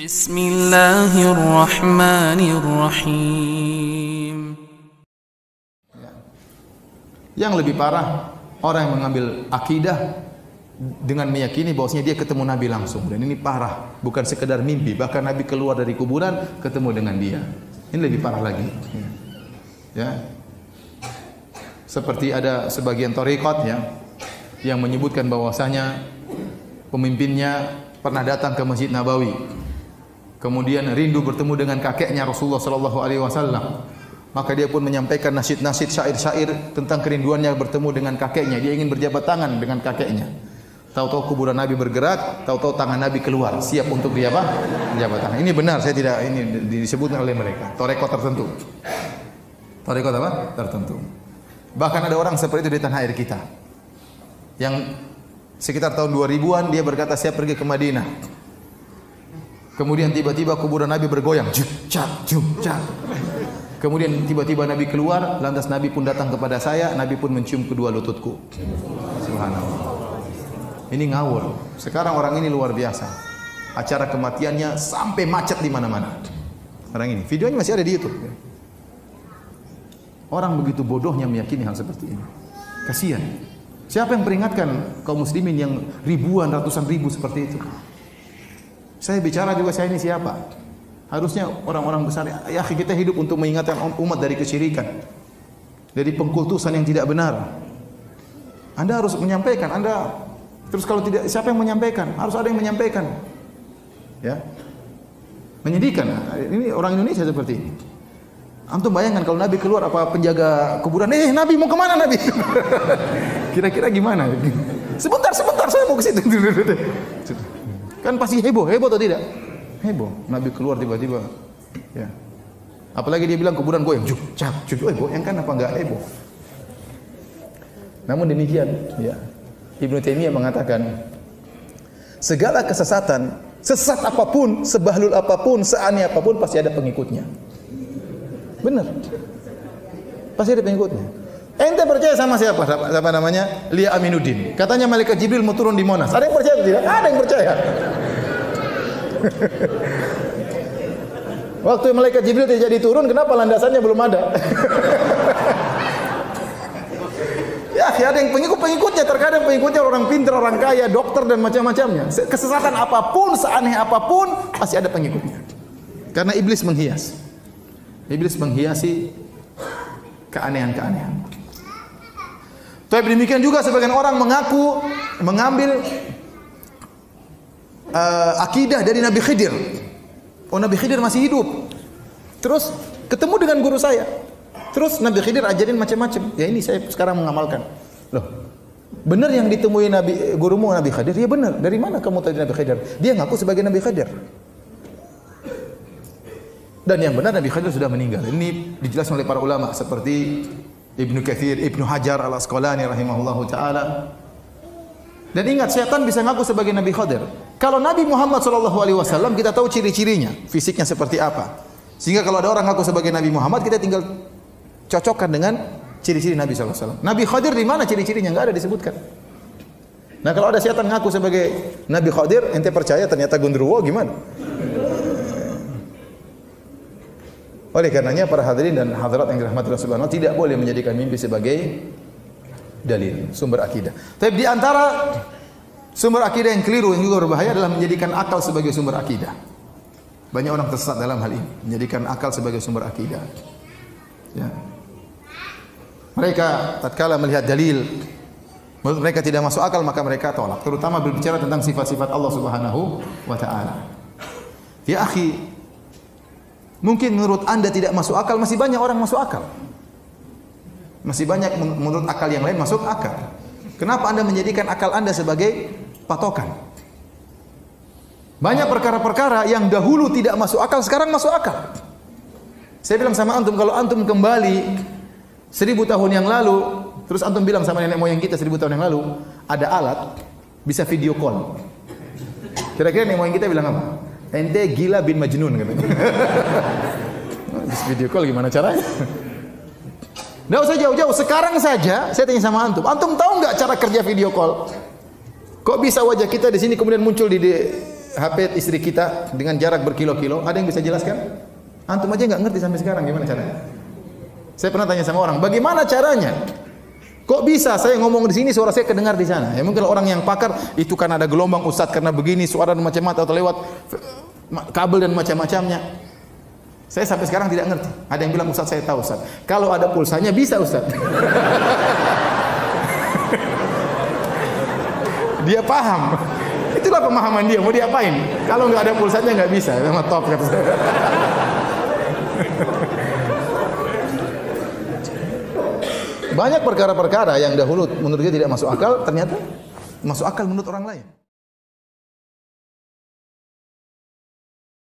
Bismillahirrahmanirrahim. Yang lebih parah, orang yang mengambil akidah dengan meyakini bahwasanya dia ketemu Nabi langsung, dan ini parah, bukan sekedar mimpi, bahkan Nabi keluar dari kuburan ketemu dengan dia. Ini lebih parah lagi. Ya. Seperti ada sebagian thariqat ya yang menyebutkan bahwasanya pemimpinnya pernah datang ke Masjid Nabawi. Kemudian rindu bertemu dengan kakeknya Rasulullah sallallahu alaihi wasallam. Maka dia pun menyampaikan nasyid-nasyid, syair-syair tentang kerinduannya bertemu dengan kakeknya. Dia ingin berjabat tangan dengan kakeknya. Tahu-tahu kuburan Nabi bergerak, tahu-tahu tangan Nabi keluar, siap untuk dia apa? Berjabat tangan. Ini benar, saya tidak, ini disebutkan oleh mereka. Thariqat tertentu. Thariqat apa? Tertentu. Bahkan ada orang seperti itu di tanah air kita. Yang sekitar tahun 2000-an dia berkata, saya pergi ke Madinah. Kemudian tiba-tiba kuburan Nabi bergoyang. Kemudian tiba-tiba Nabi keluar, lantas Nabi pun datang kepada saya, Nabi pun mencium kedua lututku. Subhanallah. Ini ngawur. Sekarang orang ini luar biasa. Acara kematiannya sampai macet di mana-mana. Orang ini, videonya masih ada di YouTube. Orang begitu bodohnya meyakini hal seperti ini. Kasihan. Siapa yang peringatkan kaum muslimin yang ribuan, ratusan ribu seperti itu? Saya bicara juga, saya ini siapa? Harusnya orang-orang besar, ya kita hidup untuk mengingatkan umat dari kesyirikan, dari pengkultusan yang tidak benar. Anda harus menyampaikan, terus kalau tidak, siapa yang menyampaikan? Harus ada yang menyampaikan. Ya. Menyedihkan. Ini orang Indonesia seperti ini. Antum bayangkan kalau Nabi keluar, apa penjaga kuburan, Nabi mau kemana Nabi? Kira-kira gimana? Sebentar, saya mau ke situ. Kan pasti heboh atau tidak? Heboh. Nabi keluar tiba-tiba. Ya. Apalagi dia bilang kuburan goyang, goyang kan apa enggak heboh? Namun demikian, ya. Ibnu Taimiyah mengatakan, segala kesesatan, sesat apapun, sebahlul apapun, seaneh apapun, pasti ada pengikutnya. Benar. Pasti ada pengikutnya. Ente percaya sama siapa? Siapa namanya? Lia Aminuddin. Katanya malaikat Jibril mau turun di Monas. Ada yang percaya tidak? Ada yang percaya. Waktu malaikat Jibril tidak jadi turun, kenapa landasannya belum ada? Ya, ada yang pengikutnya. Terkadang pengikutnya orang pintar, orang kaya, dokter dan macam-macamnya. Kesesatan apapun, seaneh apapun, pasti ada pengikutnya. Karena iblis menghias. Iblis menghiasi keanehan-keanehan. Tapi demikian juga sebagian orang mengambil akidah dari Nabi Khidir. Oh, Nabi Khidir masih hidup. Terus ketemu dengan guru saya. Terus Nabi Khidir ajarin macam-macam. Ya ini saya sekarang mengamalkan. Loh, benar yang ditemui gurumu Nabi Khidir? Ya benar. Dari mana kamu tahu Nabi Khidir? Dia ngaku sebagai Nabi Khidir. Dan yang benar Nabi Khidir sudah meninggal. Ini dijelaskan oleh para ulama seperti Ibnu Katsir, Ibnu Hajar Al-Asqalani rahimahullahu taala. Dan ingat, setan bisa ngaku sebagai Nabi Khidir. Kalau Nabi Muhammad sallallahu alaihi wasallam kita tahu ciri-cirinya, fisiknya seperti apa. Sehingga kalau ada orang ngaku sebagai Nabi Muhammad, kita tinggal cocokkan dengan ciri-ciri Nabi sallallahu alaihi wasallam. Nabi Khidir di mana ciri-cirinya? Enggak ada disebutkan. Nah, kalau ada setan ngaku sebagai Nabi Khidir, ente percaya ternyata gondruwo gimana? Oleh karenanya para hadirin dan hadirat yang dirahmati Allah Subhanahu wa taala, tidak boleh menjadikan mimpi sebagai dalil, sumber akidah. Tapi di antara sumber akidah yang keliru yang juga berbahaya adalah menjadikan akal sebagai sumber akidah. Banyak orang tersesat dalam hal ini, menjadikan akal sebagai sumber akidah. Ya. Mereka tatkala melihat dalil menurut mereka tidak masuk akal, maka mereka tolak, terutama berbicara tentang sifat-sifat Allah Subhanahu wa taala. Ya akhi, mungkin menurut Anda tidak masuk akal, masih banyak orang masuk akal. Masih banyak menurut akal yang lain masuk akal. Kenapa Anda menjadikan akal Anda sebagai patokan? Banyak perkara-perkara yang dahulu tidak masuk akal, sekarang masuk akal. Saya bilang sama antum, kalau antum kembali 1000 tahun yang lalu, terus antum bilang sama nenek moyang kita 1000 tahun yang lalu, ada alat bisa video call. Kira-kira nenek moyang kita bilang apa? Ente gila bin Majnun katanya. Bisa video call gimana caranya? Nggak usah jauh-jauh, sekarang saja saya tanya sama antum. Antum tahu nggak cara kerja video call? Kok bisa wajah kita di sini kemudian muncul di HP istri kita dengan jarak berkilo-kilo, ada yang bisa jelaskan? Antum aja nggak ngerti sampai sekarang gimana caranya. Saya pernah tanya sama orang, bagaimana caranya? Kok bisa saya ngomong di sini suara saya kedengar di sana? Ya mungkin orang yang pakar itu kan ada gelombang Ustaz karena begini suara dan macam-macam atau lewat kabel dan macam-macamnya. Saya sampai sekarang tidak ngerti. Ada yang bilang Ustaz saya tahu Ustaz. Kalau ada pulsanya bisa Ustaz. Dia paham. Itulah pemahaman dia. Mau diapain? Kalau nggak ada pulsanya nggak bisa. Memang top kata saya. Banyak perkara-perkara yang dahulu menurut dia tidak masuk akal, ternyata masuk akal menurut orang lain.